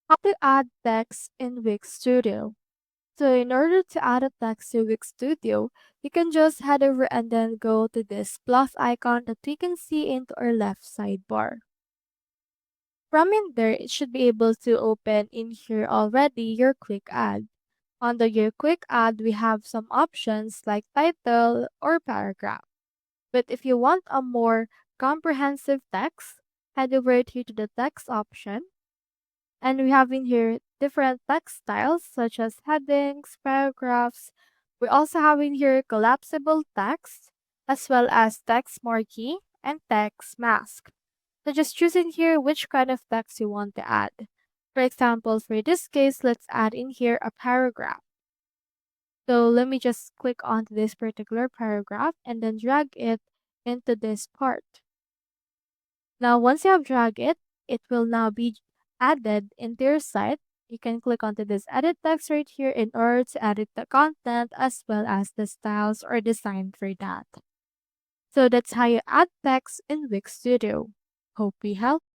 How to add text in Wix Studio. So in order to add a text to Wix Studio, you can just head over and then go to this plus icon that we can see into our left sidebar. From in there, it should be able to open in here already your quick add. Under your quick add, we have some options like title or paragraph. But if you want a more comprehensive text, head over here to the text option. And we have in here different text styles such as headings, paragraphs. We also have in here collapsible text as well as text marquee and text mask. So just choose in here which kind of text you want to add. For example, for this case, let's add in here a paragraph. So let me just click onto this particular paragraph and then drag it into this part. Now, once you have dragged it, it will now be added into your site. You can click onto this edit text right here in order to edit the content as well as the styles or design for that. So that's how you add text in Wix Studio. Hope we helped.